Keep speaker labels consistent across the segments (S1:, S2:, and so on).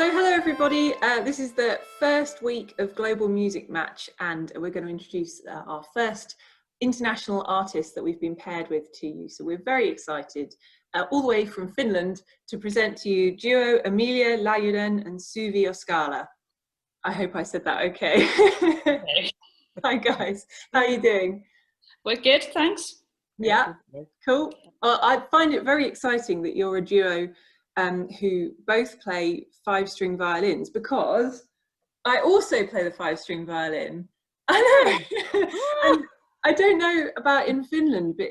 S1: So hello everybody, this is the first week of Global Music Match and we're going to introduce our first international artist that we've been paired with to you. So we're very excited, all the way from Finland, to present to you duo Emilia Lajunen and Suvi Oskala. I hope I said that okay.
S2: Okay.
S1: Hi guys, how are you doing?
S2: We're good, thanks.
S1: Yeah, cool. I find it very exciting that you're a duo who both play 5-string violins, because I also play the 5-string violin. I know. And I don't know about in Finland, but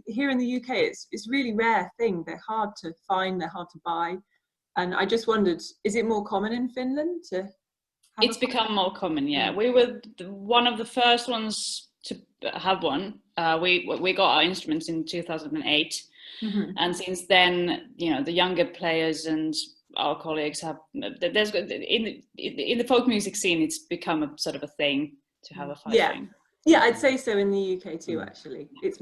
S1: here in the UK, it's a really rare thing. They're hard to find, they're hard to buy. And I just wondered, is it more common in Finland to have
S2: It's become more common, yeah. We were one of the first ones to have one. We got our instruments in 2008.
S1: Mm-hmm.
S2: And since then, you know, the younger players and our colleagues have, there's in the folk music scene, it's become a sort of a thing to have a 5-string.
S1: Yeah, I'd say so in the UK too, actually. It's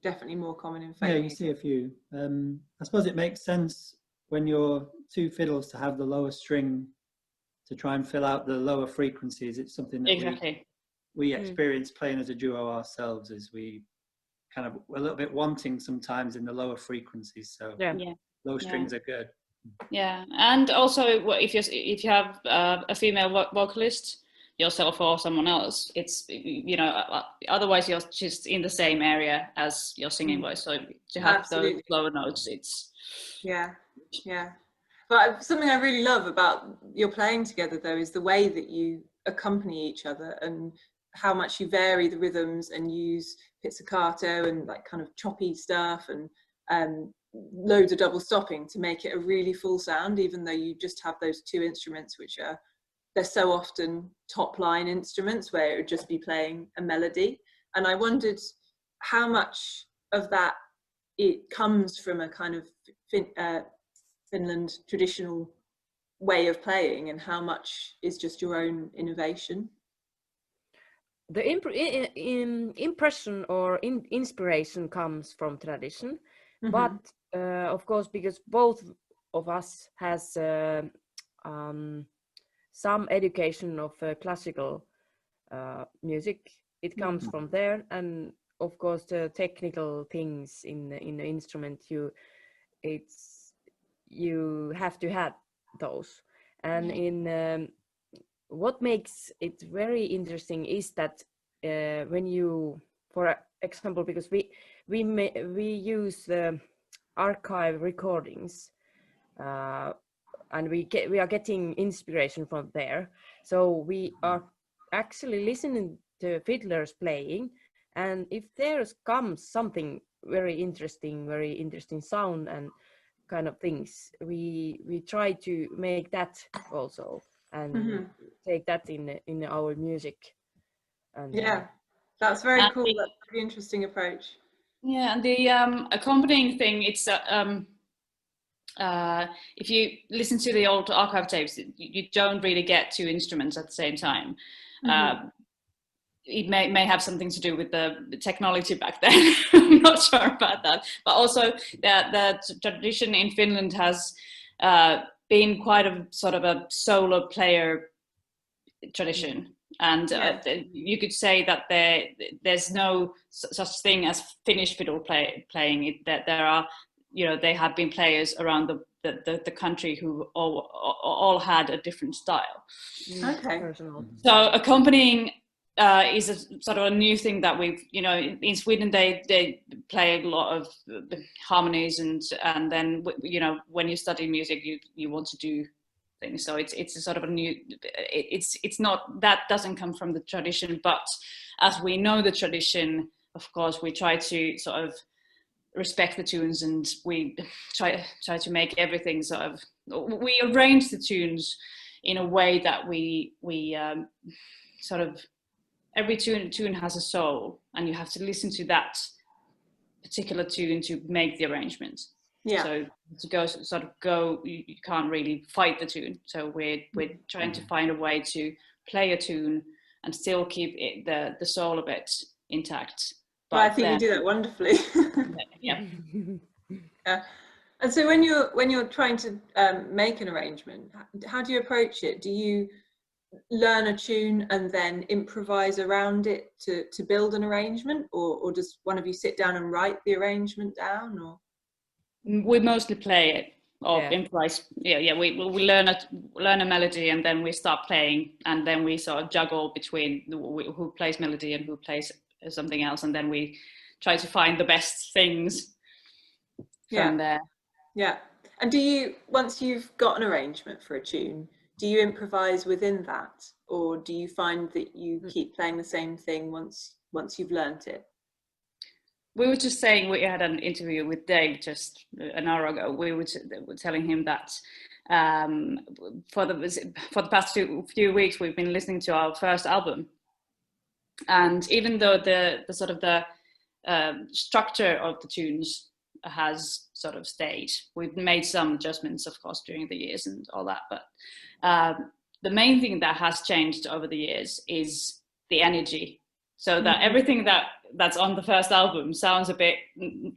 S1: definitely more common in folk
S3: music.
S1: music.
S3: See a few. I suppose it makes sense when you're two fiddles to have the lower string to try and fill out the lower frequencies. It's something that we experience playing as a duo ourselves, is we kind of a little bit wanting sometimes in the lower frequencies, so low strings are good.
S2: Yeah, and also if you have a female vocalist, yourself or someone else, it's, you know, otherwise you're just in the same area as your singing voice, so to have those lower notes, it's
S1: But something I really love about your playing together though is the way that you accompany each other and how much you vary the rhythms and use pizzicato and like kind of choppy stuff and loads of double stopping to make it a really full sound, even though you just have those two instruments, which they're so often top line instruments where it would just be playing a melody. And I wondered how much of that it comes from a kind of Finland traditional way of playing and how much is just your own innovation.
S4: The impression or inspiration comes from tradition, but of course, because both of us has some education of classical music, it comes from there, and of course the technical things in the instrument, you have to have those. And in what makes it very interesting is that when you, for example, because we use the archive recordings and we are getting inspiration from there, so we are actually listening to fiddlers playing, and if there comes something very interesting sound and kind of things, we try to make that also and take that in our music. And
S1: that's very cool. That's a very interesting approach.
S2: Yeah, and the accompanying thing, it's if you listen to the old archive tapes, you don't really get two instruments at the same time. It may have something to do with the technology back then. I'm not sure about that, but also the tradition in Finland has been quite a sort of a solo player tradition, and you could say that there's no such thing as Finnish fiddle playing. That there are, you know, they have been players around the country who all had a different style.
S1: Okay.
S2: So accompanying is a sort of a new thing that we've, you know, in Sweden they play a lot of harmonies, and then, you know, when you study music you want to do things, so it's a sort of a new, it's not, that doesn't come from the tradition, but as we know the tradition, of course we try to sort of respect the tunes, and we try to make everything sort of, we arrange the tunes in a way that we sort of, every tune has a soul, and you have to listen to that particular tune to make the arrangement. So to you can't really fight the tune. So we're trying to find a way to play a tune and still keep the soul of it intact.
S1: But I think you do that wonderfully.
S2: Yeah.
S1: And so when you're trying to make an arrangement, how do you approach it? Do you learn a tune and then improvise around it to build an arrangement, or does one of you sit down and write the arrangement down? Or
S2: we mostly play it or
S4: Yeah.
S2: improvise. We learn a melody and then we start playing, and then we sort of juggle between who plays melody and who plays something else, and then we try to find the best things from there.
S1: Yeah. And do you, once you've got an arrangement for a tune, do you improvise within that, or do you find that you keep playing the same thing once you've learnt it?
S2: We were just saying, we had an interview with Dave just an hour ago. We were telling him that for the past few weeks we've been listening to our first album, and even though the sort of the structure of the tunes has sort of stayed, we've made some adjustments, of course, during the years and all that, but the main thing that has changed over the years is the energy. So that everything that's on the first album sounds a bit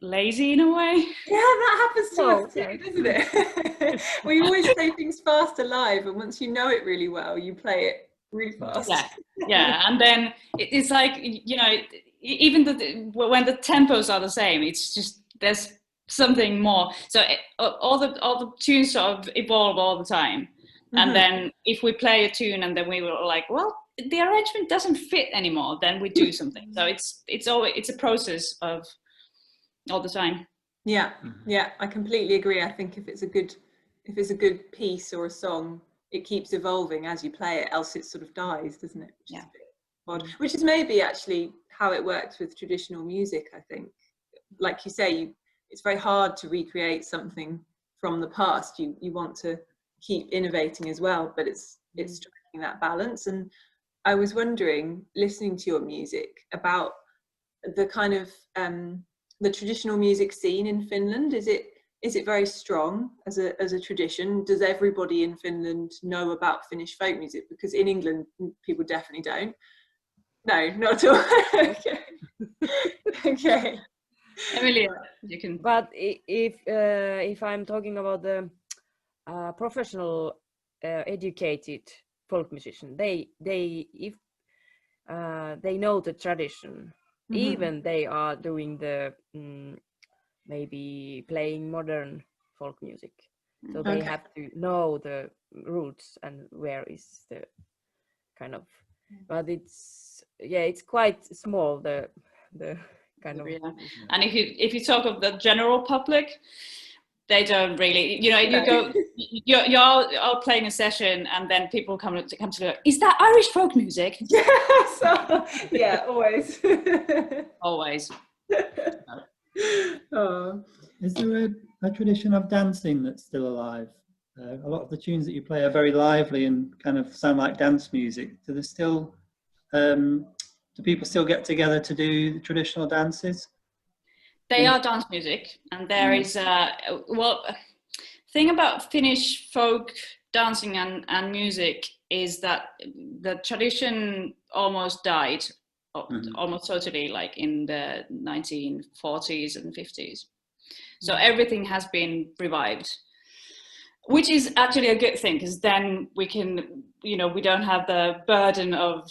S2: lazy in a way.
S1: Yeah, that happens to us too, doesn't it? We always play things faster live, and once you know it really well, you play it really fast.
S2: Yeah. And then it's like, you know, even when the tempos are the same, it's just there's something more. So all the tunes sort of evolve all the time. And then if we play a tune and then we were like, well, the arrangement doesn't fit anymore, then we do something. So it's a process of all the time. Yeah,
S1: I completely agree. I think if it's a good piece or a song, it keeps evolving as you play it, else it sort of dies, doesn't it? Which is a bit odd. Which is maybe actually how it works with traditional music, I think. Like you say, it's very hard to recreate something from the past. You want to keep innovating as well, but it's striking that balance. And I was wondering, listening to your music, about the kind of the traditional music scene in Finland. Is it very strong as a tradition? Does everybody in Finland know about Finnish folk music? Because in England, people definitely don't. No, not at all. Okay.
S2: Emilia, you can.
S4: But if I'm talking about the professional educated folk musician, they if they know the tradition, even they are doing the maybe playing modern folk music, so they have to know the roots and where is the kind of, but it's quite small, the kind of.
S2: And if you talk of the general public, they don't really, you know, you go, you're all playing a session, and then people come to go, is that Irish folk music?
S1: Yes. Yeah, always.
S2: Always.
S3: Oh. Is there a tradition of dancing that's still alive? A lot of the tunes that you play are very lively and kind of sound like dance music. Do people still get together to do the traditional dances?
S2: They are dance music, and there is thing about Finnish folk dancing and music is that the tradition almost died, almost totally, like in the 1940s and 50s. So everything has been revived, which is actually a good thing, because then we can, you know, we don't have the burden of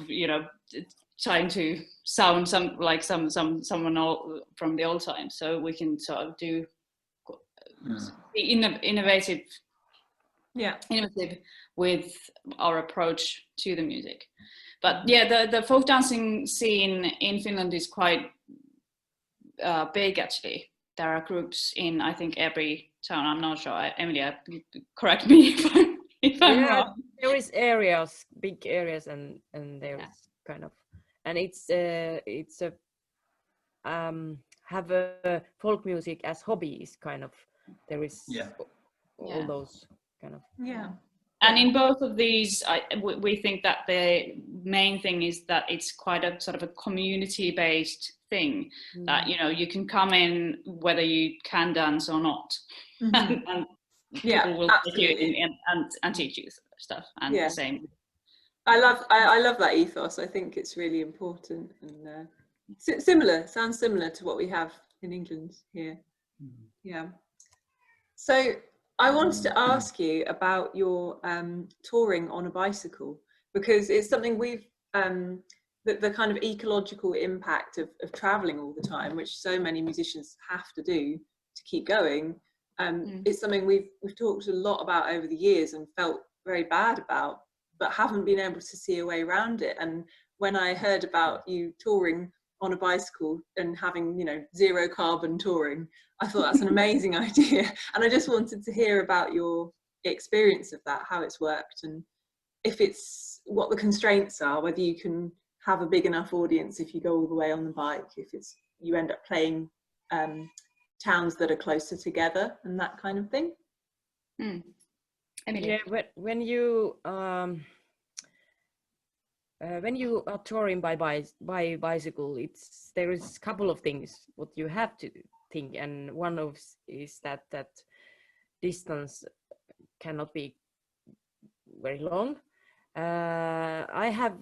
S2: you know, trying to sound someone from the old time. So we can sort of do innovative with our approach to the music. But yeah, the folk dancing scene in Finland is quite big, actually. There are groups in, I think, every town. I'm not sure. Emilia, correct me if I'm wrong.
S4: There is areas, big areas, and there's kind of, and it's a have a folk music as hobbies, kind of. There is all those kind of.
S2: And in both of these, we think that the main thing is that it's quite a sort of a community-based thing, that, you know, you can come in whether you can dance or not, and people will take you in and teach you stuff, and the same.
S1: I love that ethos. I think it's really important, and sounds similar to what we have in England here. Yeah. So I wanted to ask you about your touring on a bicycle, because it's something we've the kind of ecological impact of traveling all the time, which so many musicians have to do to keep going. It's something we've talked a lot about over the years and felt very bad about, but haven't been able to see a way around it. And when I heard about you touring on a bicycle and having, you know, zero carbon touring, I thought that's an amazing idea. And I just wanted to hear about your experience of that, how it's worked, and if it's what the constraints are, whether you can have a big enough audience if you go all the way on the bike, if it's you end up playing towns that are closer together and that kind of thing.
S4: Yeah, when you are touring by bicycle, there is a couple of things what you have to think, and one of is that distance cannot be very long. I have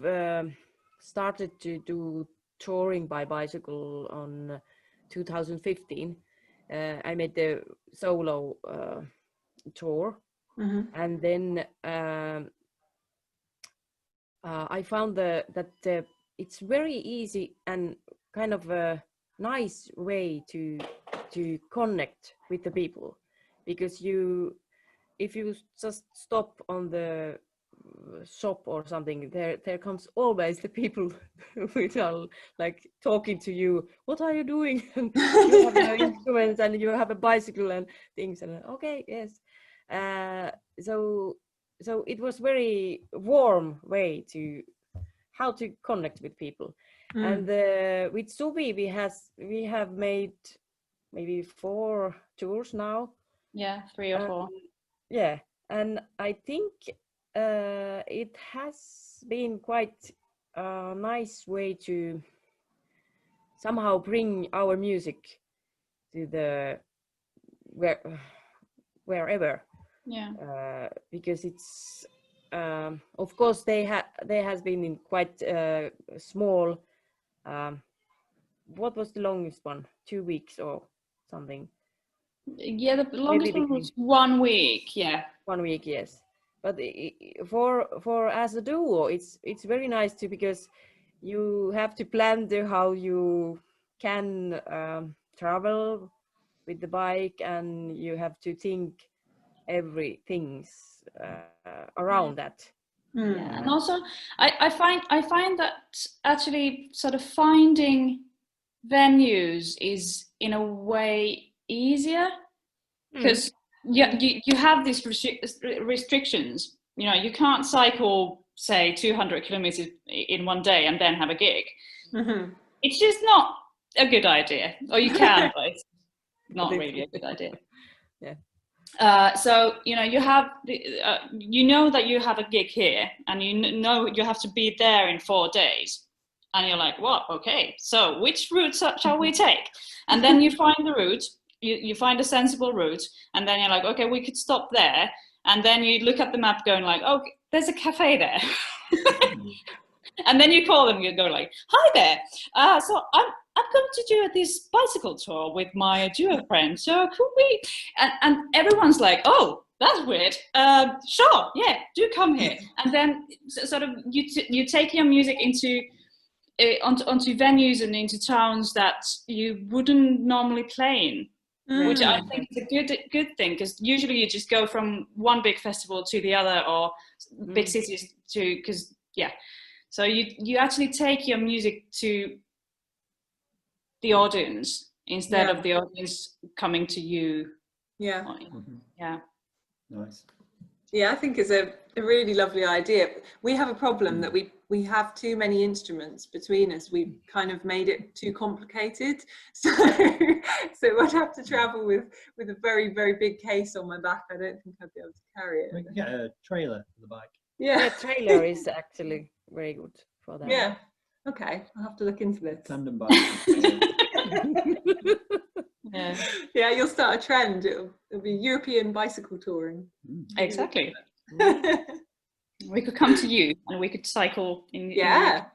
S4: started to do touring by bicycle on 2015. I made the solo tour, and then I found that it's very easy and kind of a nice way to connect with the people, because if you just stop on the shop or something, there comes always the people which are like talking to you, what are you doing? And you have your instruments and you have a bicycle and things, and okay, yes. So it was very warm way to how to connect with people. And with Suvi we have made maybe 4 tours now.
S2: Yeah, 3 or 4.
S4: Yeah, and I think it has been quite a nice way to somehow bring our music to the wherever.
S2: Yeah.
S4: Because it's of course they has been in quite small. What was the longest one? 2 weeks or something?
S2: Yeah, the longest one was 1 week. Yeah,
S4: 1 week, yes. But for as a duo, it's very nice too, because you have to plan how you can travel with the bike, and you have to think everything's around that.
S2: Yeah, and also I find that actually sort of finding venues is in a way easier, because you have these restrictions. You know, you can't cycle, say, 200 kilometers in one day and then have a gig. It's just not a good idea. Or you can, but it's not really a good idea.
S4: Yeah.
S2: So you know, you have you know that you have a gig here, and you know you have to be there in 4 days, and you're like, what? Okay, so which route shall we take? And then you find the route, you find a sensible route, and then you're like, okay, we could stop there, and then you look at the map, going like, oh, there's a cafe there. And then you call them, you go like, hi there, so I'm going to do this bicycle tour with my duo friend, so could we? And everyone's like, oh, that's weird. Sure, yeah, do come here. And then sort of you take your music into onto venues and into towns that you wouldn't normally play in, which I think is a good thing, because usually you just go from one big festival to the other, or big cities to, because yeah. So you actually take your music to the audience instead of the audience coming to you.
S1: Yeah.
S2: Yeah.
S3: Nice.
S1: Yeah, I think it's a really lovely idea. We have a problem that we have too many instruments between us. We've kind of made it too complicated. So I'd have to travel with a very, very big case on my back. I don't think I'd be able to carry it.
S3: We can get a trailer for the bike.
S4: Yeah, trailer is actually very good for that.
S1: Yeah. Okay, I'll have to look into this.
S3: Tandem bike.
S1: Yeah, you'll start a trend. It'll be European bicycle touring.
S2: Exactly. We could come to you and we could cycle in.
S1: Yeah,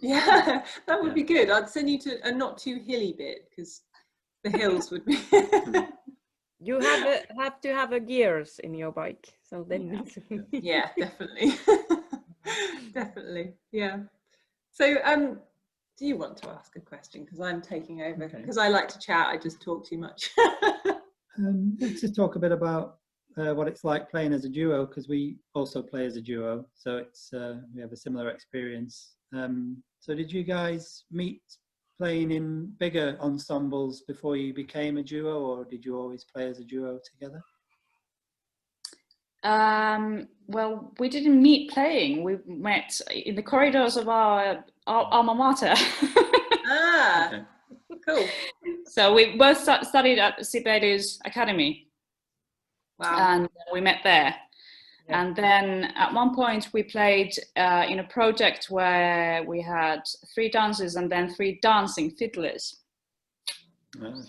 S1: that would be good. I'd send you to a not too hilly bit, because The hills would be.
S4: You have to have a gears in your bike, so then.
S1: Yeah, definitely. Definitely, yeah. So, do you want to ask a question? Because I'm taking over. Because I like to chat. I just talk too much.
S3: Let's just talk a bit about what it's like playing as a duo, because we also play as a duo. So it's we have a similar experience. So did you guys meet playing in bigger ensembles before you became a duo, or did you always play as a duo together?
S2: Well, we didn't meet playing. We met in the corridors of our alma mater.
S1: Ah, cool.
S2: So we both studied at Sibelius Academy.
S1: Wow.
S2: And we met there.
S4: Yeah.
S2: And then at one point we played in a project where we had 3 dancers and then 3 dancing fiddlers.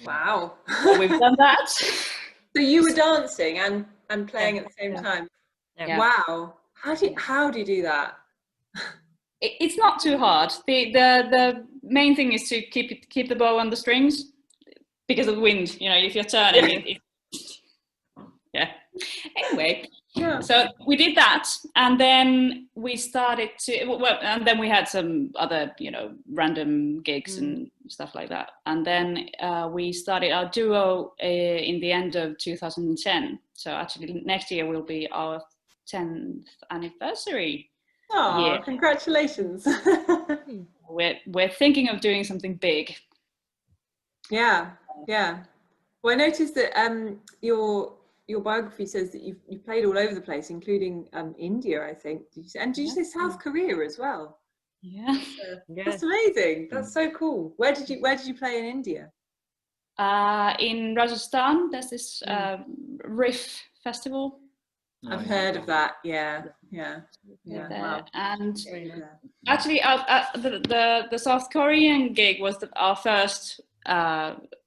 S1: Wow.
S2: So we've done that.
S1: So you were dancing and playing at the same time.
S4: Yeah.
S1: Wow. How do you do that?
S2: It's not too hard. The main thing is to keep the bow on the strings because of the wind. You know, if you're turning, yeah. Anyway, so we did that, and then we started to. Well, and then we had some other, random gigs and stuff like that. And then we started our duo in the end of 2010. So actually, next year will be our 10th anniversary.
S1: Oh,
S2: year.
S1: Congratulations.
S2: We're thinking of doing something big.
S1: Yeah. Well, I noticed that your biography says that you've played all over the place, including India, I think. Did you say South Korea as well?
S2: Yeah.
S1: That's amazing. That's so cool. Where did you play in India?
S2: In Rajasthan, there's this Riff festival.
S1: I've heard of that. Yeah. Wow.
S2: And actually, the South Korean gig was our first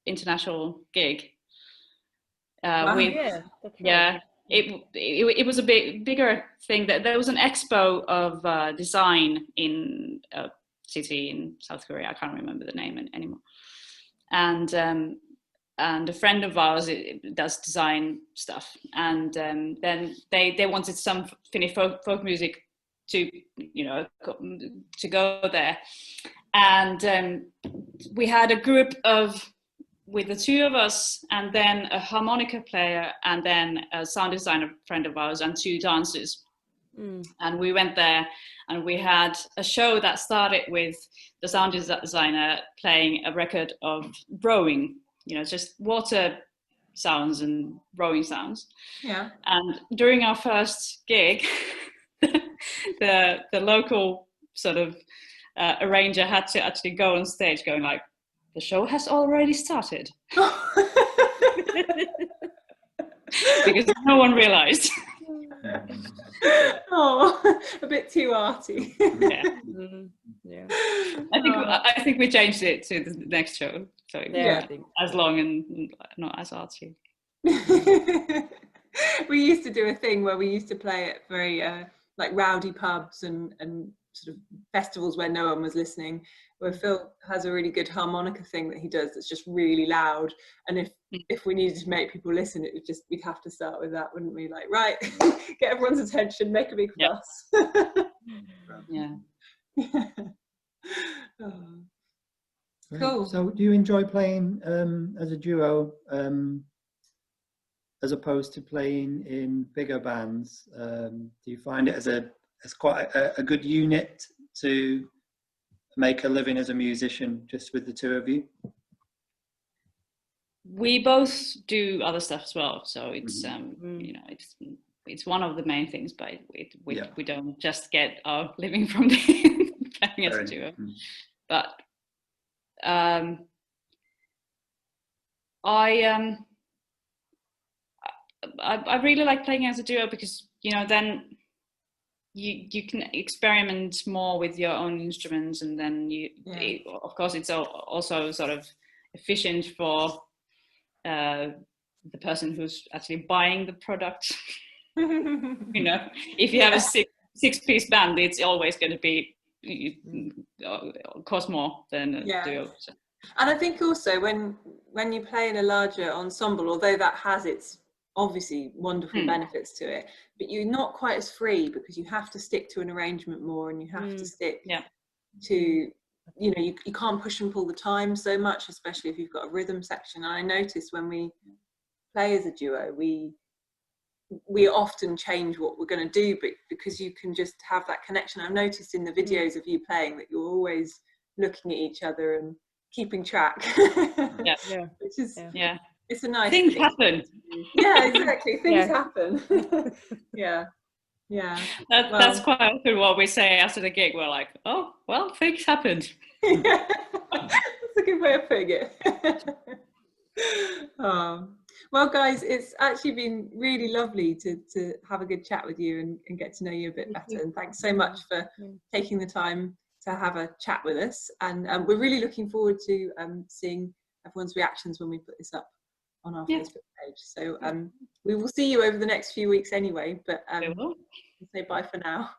S2: international gig. It was a bigger thing. That there was an expo of design in a city in South Korea. I can't remember the name anymore. And a friend of ours does design stuff, and then they wanted some Finnish folk music to go there, and we had a group with the 2 of us, and then a harmonica player, and then a sound designer friend of ours, and 2 dancers. And we went there, and we had a show that started with the sound designer playing a record of rowing, just water sounds and rowing sounds. Yeah. And during our first gig, the local sort of arranger had to actually go on stage going like, the show has already started. Because no one realized. Oh, a bit too arty. Yeah. Yeah. I think we changed it to the next show. So as long and not as arty. We used to do a thing where we used to play at very like rowdy pubs and sort of festivals where no one was listening, where Phil has a really good harmonica thing that he does that's just really loud, and if we needed to make people listen, we'd have to start with that, wouldn't we? Like, right, get everyone's attention, make a big fuss. Yeah. Oh. Cool.
S3: So do you enjoy playing as a duo as opposed to playing in bigger bands? Do you find it as quite a good unit to make a living as a musician just with the 2 of you? We both do other stuff as well, so it's it's one of the main things, but we don't just get our living from playing as a duo. But I really like playing as a duo because then you can experiment more with your own instruments, and then of course it's also sort of efficient for the person who's actually buying the product. If you have a six-piece band, it's always going to be cost more than a duo. So.
S1: And I think also when you play in a larger ensemble, although that has its obviously wonderful benefits to it, but you're not quite as free because you have to stick to an arrangement more, and you have to stick to, you know, you can't push and pull the time so much, especially if you've got a rhythm section. And I noticed when we play as a duo, we often change what we're going to do, but because you can just have that connection. I've noticed in the videos of you playing that you're always looking at each other and keeping track. Which is it's a nice
S2: things
S1: thing.
S2: Happen.
S1: Yeah, exactly. Things happen.
S2: That's quite often what we say after the gig. We're like, oh well, things happened.
S1: That's a good way of putting it. Well, guys, it's actually been really lovely to have a good chat with you and get to know you a bit better. And thanks so much for taking the time to have a chat with us. And we're really looking forward to seeing everyone's reactions when we put this up on our Facebook page. So we will see you over the next few weeks anyway, but we'll say bye for now.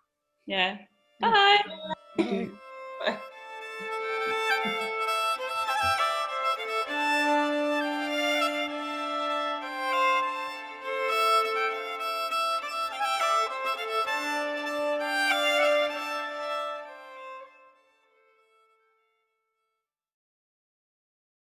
S2: Bye.
S3: Thank you.